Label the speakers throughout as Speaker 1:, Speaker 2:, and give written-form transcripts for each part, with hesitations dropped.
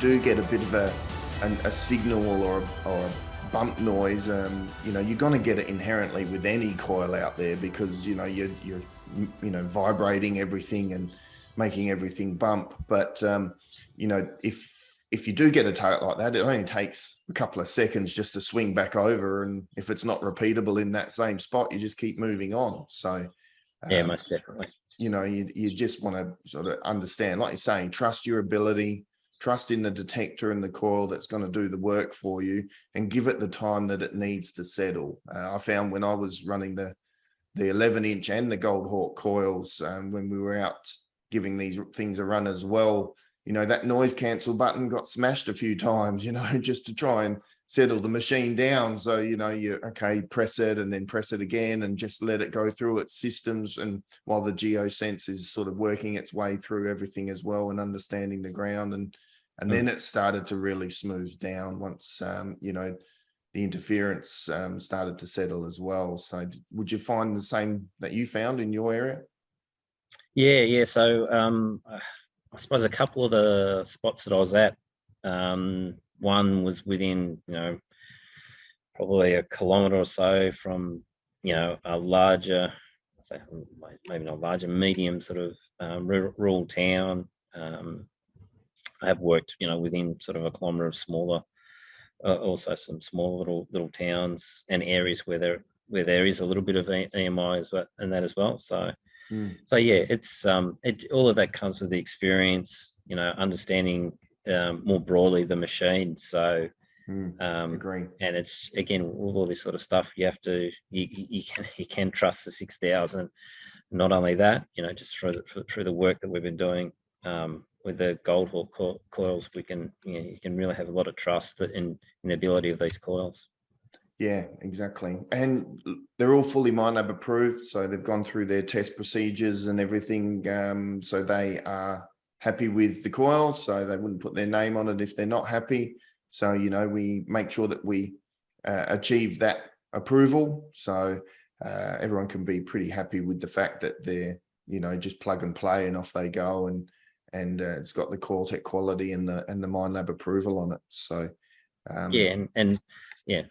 Speaker 1: do get a bit of a signal or a bump noise, you know, you're going to get it inherently with any coil out there, because, you know, you're vibrating everything and making everything bump. But, you know, if you do get a tail like that, it only takes a couple of seconds just to swing back over. And if it's not repeatable in that same spot, you just keep moving on. So,
Speaker 2: yeah, most definitely.
Speaker 1: You know, you just want to sort of understand, like you're saying, trust your ability, trust in the detector and the coil that's going to do the work for you, and give it the time that it needs to settle. I found when I was running the 11-inch and the GOLDHAWK coils, when we were out giving these things a run as well, you know, that noise cancel button got smashed a few times, you know, just to try and settle the machine down. So, you know, okay, press it and then press it again and just let it go through its systems. And while the geosense is sort of working its way through everything as well and understanding the ground, and then it started to really smooth down once, you know, the interference started to settle as well. So would you find the same that you found in your area?
Speaker 2: Yeah. So I suppose a couple of the spots that I was at, one was within, you know, probably a kilometre or so from, you know, a larger, say maybe not larger, medium sort of rural town. I have worked, you know, within sort of a kilometre of smaller, also some small little towns and areas where there is a little bit of EMI and that as well. So. So yeah, it's all of that comes with the experience, you know, understanding more broadly the machine. So
Speaker 1: agree.
Speaker 2: And it's, again, with all this sort of stuff, you can trust the 6000. Not only that, you know, just through the work that we've been doing with the GOLDHAWK coils, we can, you know, you can really have a lot of trust in the ability of these coils.
Speaker 1: Yeah, exactly. And they're all fully MineLab approved. So they've gone through their test procedures and everything. So they are happy with the coils. So they wouldn't put their name on it if they're not happy. So, you know, we make sure that we achieve that approval. So everyone can be pretty happy with the fact that they're, you know, just plug and play and off they go. And it's got the Coiltek quality and the MineLab approval on it. So
Speaker 2: yeah, and yeah,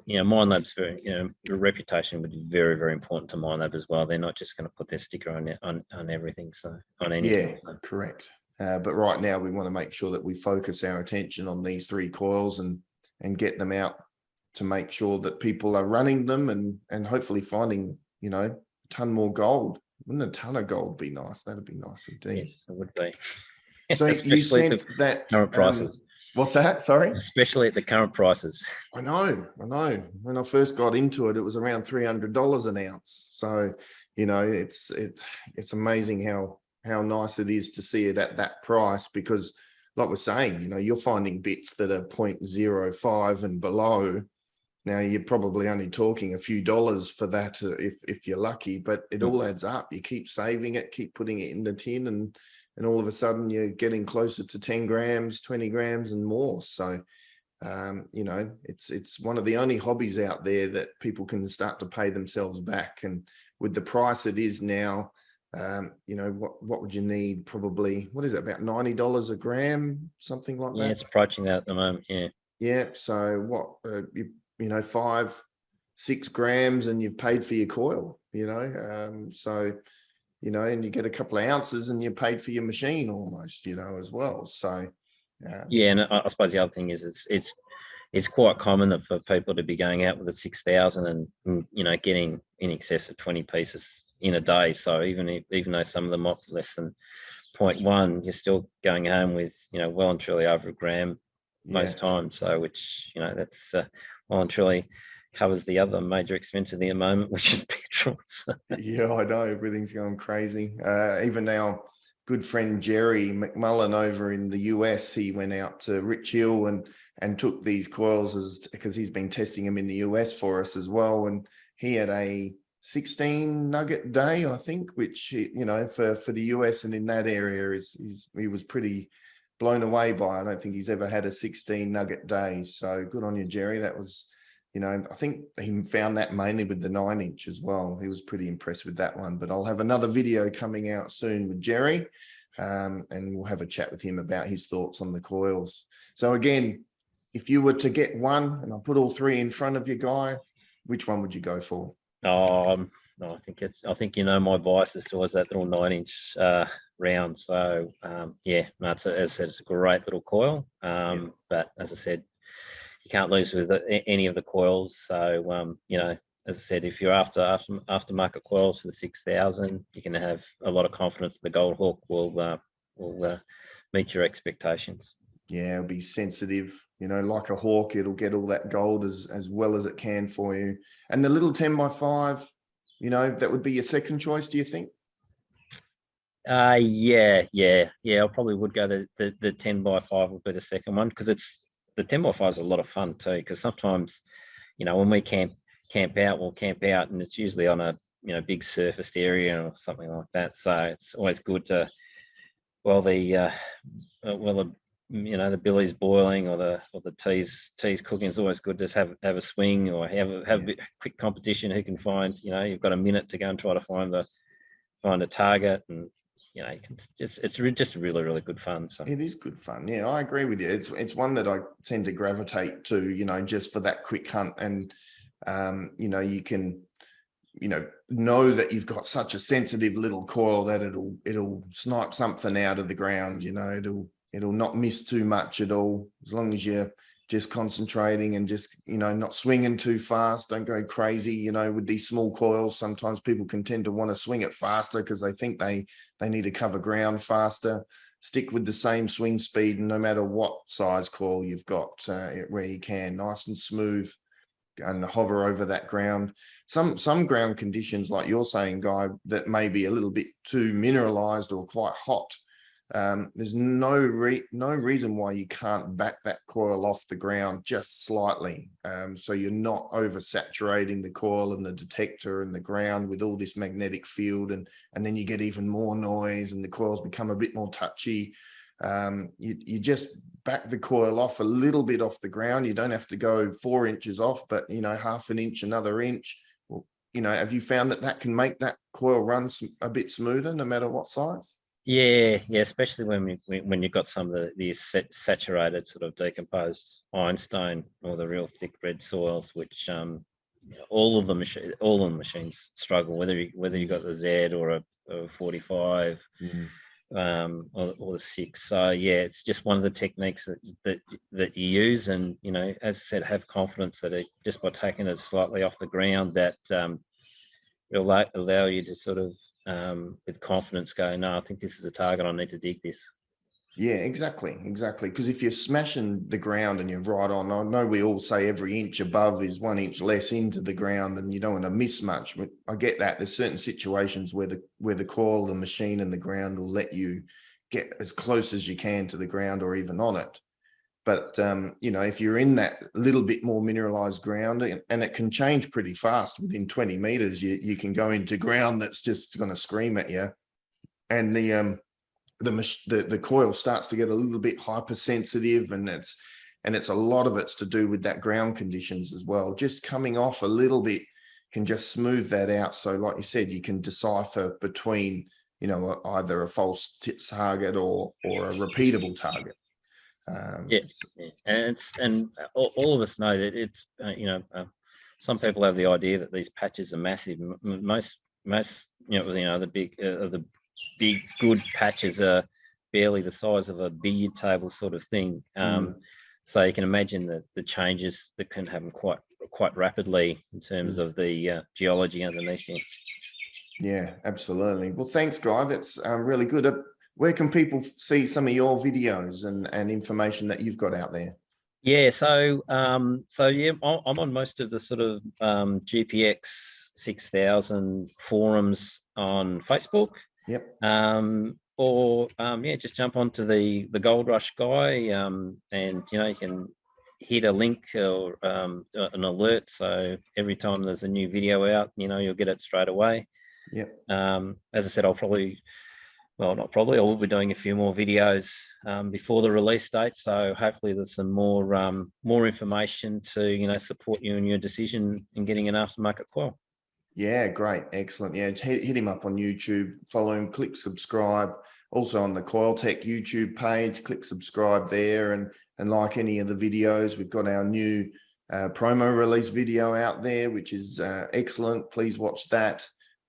Speaker 2: you know, MineLab's very, you know, your reputation would be very, very important to MineLab as well. They're not just going to put their sticker on everything. So on anything.
Speaker 1: Yeah, correct. But right now we want to make sure that we focus our attention on these 3 coils and get them out to make sure that people are running them and hopefully finding, you know, a ton more gold. Wouldn't a ton of gold be nice? That'd be nice indeed.
Speaker 2: Yes, it would be.
Speaker 1: So you said that
Speaker 2: current prices.
Speaker 1: What's that? Sorry?
Speaker 2: Especially at the current prices.
Speaker 1: I know. When I first got into it, it was around $300 an ounce. So, you know, it's amazing how nice it is to see it at that price, because like we're saying, you know, you're finding bits that are 0.05 and below. Now you're probably only talking a few dollars for that if you're lucky, but it all adds up. You keep saving it, keep putting it in the tin, and all of a sudden you're getting closer to 10 grams, 20 grams and more. So, you know, it's one of the only hobbies out there that people can start to pay themselves back. And with the price it is now, you know, what would you need? Probably, what is it, about $90 a gram, something like that?
Speaker 2: Yeah, it's approaching that at the moment.
Speaker 1: Yeah. So what, you know, 5-6 grams and you've paid for your coil, you know, so, you know, and you get a couple of ounces and you paid for your machine almost, you know, as well. So
Speaker 2: yeah, and I suppose the other thing is it's quite common for people to be going out with a 6000 and you know, getting in excess of 20 pieces in a day. So even though some of them might be less than 0.1, you're still going home with, you know, well and truly over a gram most times. So which, you know, that's well and truly covers the other major expense at the moment, which is petrol. So.
Speaker 1: Yeah, I know, everything's going crazy. Even our good friend Jerry McMullen over in the US, he went out to Rich Hill and took these coils because he's been testing them in the US for us as well. And he had a 16 nugget day, I think, which, you know, for the US and in that area he was pretty blown away by. I don't think he's ever had a 16 nugget day. So good on you, Jerry. That was, you know, I think he found that mainly with the 9-inch as well. He was pretty impressed with that one. But I'll have another video coming out soon with Jerry. and we'll have a chat with him about his thoughts on the coils. So again, if you were to get one, and I'll put all three in front of you, Guy, which one would you go for?
Speaker 2: No, I think my bias is towards that little 9-inch round. So yeah, no, as I said, it's a great little coil. But as I said, you can't lose with any of the coils. So as I said, if you're after aftermarket coils for the 6,000, you can have a lot of confidence the GOLDHAWK will meet your expectations.
Speaker 1: Yeah, it'll be sensitive, like a hawk. It'll get all that gold as well as it can for you. And the little 10x5, that would be your second choice, do you think?
Speaker 2: Yeah. I probably would go the 10x5 would be the second one, because the 10x5 is a lot of fun too. Because sometimes, when we camp out, we'll camp out, and it's usually on a big surfaced area or something like that. So it's always good to, the billy's boiling or the tea's cooking, is always good to have a swing or have a bit quick competition. Who can find, you've got a minute to go and try to find a target, and it's just really, really good fun. So
Speaker 1: it is good fun. Yeah, I agree with you. It's one that I tend to gravitate to, just for that quick hunt. And you can know that you've got such a sensitive little coil that it'll snipe something out of the ground. It'll not miss too much at all, as long as you're just concentrating and just not swinging too fast. Don't go crazy. With these small coils, sometimes people can tend to want to swing it faster because they think they need to cover ground faster. Stick with the same swing speed, no matter what size coil you've got, where you can, nice and smooth, and hover over that ground. Some ground conditions, like you're saying, Guy, that may be a little bit too mineralized or quite hot. There's no reason why you can't back that coil off the ground just slightly, so you're not oversaturating the coil and the detector and the ground with all this magnetic field, and then you get even more noise and the coils become a bit more touchy. You just back the coil off a little bit off the ground. You don't have to go 4 inches off, but half an inch, another inch. Well, have you found that can make that coil run a bit smoother no matter what size?
Speaker 2: Yeah, especially when you've got some of the saturated sort of decomposed ironstone or the real thick red soils, which all of the machines struggle, whether you got the Z or a 45. Or the 6. So yeah, it's just one of the techniques that you use, and as I said, have confidence that just by taking it slightly off the ground, that it'll allow you to sort of with confidence go, no, I think this is a target, I need to dig this.
Speaker 1: Yeah, exactly. Because if you're smashing the ground and you're right on, I know we all say every inch above is 1 inch less into the ground, and you don't want to miss much. But I get that. There's certain situations where the coil, the machine, and the ground will let you get as close as you can to the ground or even on it. But if you're in that little bit more mineralized ground, and it can change pretty fast within 20 meters, you can go into ground that's just going to scream at you, and the coil starts to get a little bit hypersensitive, and it's a lot of it's to do with that ground conditions as well. Just coming off a little bit can just smooth that out. So like you said, you can decipher between either a false target or a repeatable target.
Speaker 2: And all of us know that it's some people have the idea that these patches are massive. Most the big good patches are barely the size of a billiard table sort of thing. So you can imagine the changes that can happen quite rapidly in terms of the geology underneath you.
Speaker 1: Yeah, absolutely. Well, thanks, Guy. That's really good. Where can people see some of your videos and information that you've got out there?
Speaker 2: Yeah, so I'm on most of the sort of GPX 6000 forums on Facebook.
Speaker 1: Yep.
Speaker 2: Just jump onto the Gold Rush Guy, and you can hit a link or an alert. So every time there's a new video out, you'll get it straight away.
Speaker 1: Yep.
Speaker 2: As I said, I will be doing a few more videos before the release date. So hopefully there's some more information to support you in your decision in getting an aftermarket coil.
Speaker 1: Yeah, great, excellent. Yeah, hit him up on YouTube, follow him, click subscribe. Also on the Coiltek YouTube page, click subscribe there, and like any of the videos. We've got our new promo release video out there, which is excellent. Please watch that.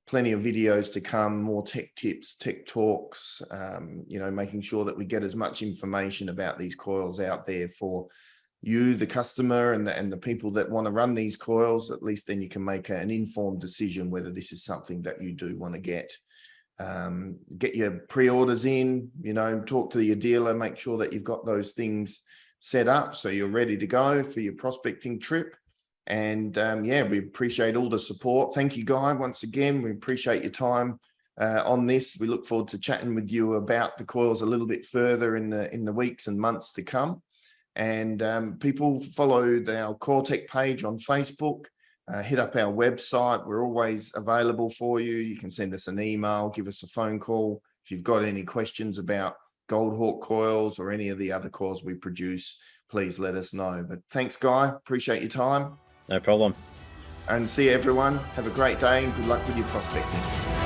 Speaker 1: Plenty of videos to come, more tech tips, tech talks, you know, making sure that we get as much information about these coils out there for you, the customer, and the people that want to run these coils. At least then you can make an informed decision whether this is something that you do want to get. Get your pre-orders in, you know, talk to your dealer, make sure that you've got those things set up so you're ready to go for your prospecting trip. And yeah, we appreciate all the support. Thank you, Guy, once again. We appreciate your time on this. We look forward to chatting with you about the coils a little bit further in the weeks and months to come. And people follow our Coiltek page on Facebook. Hit up our website. We're always available for you. You can send us an email, give us a phone call. If you've got any questions about GOLDHAWK coils or any of the other coils we produce, please let us know. But thanks, Guy. Appreciate your time.
Speaker 2: No problem.
Speaker 1: And see everyone. Have a great day and good luck with your prospecting.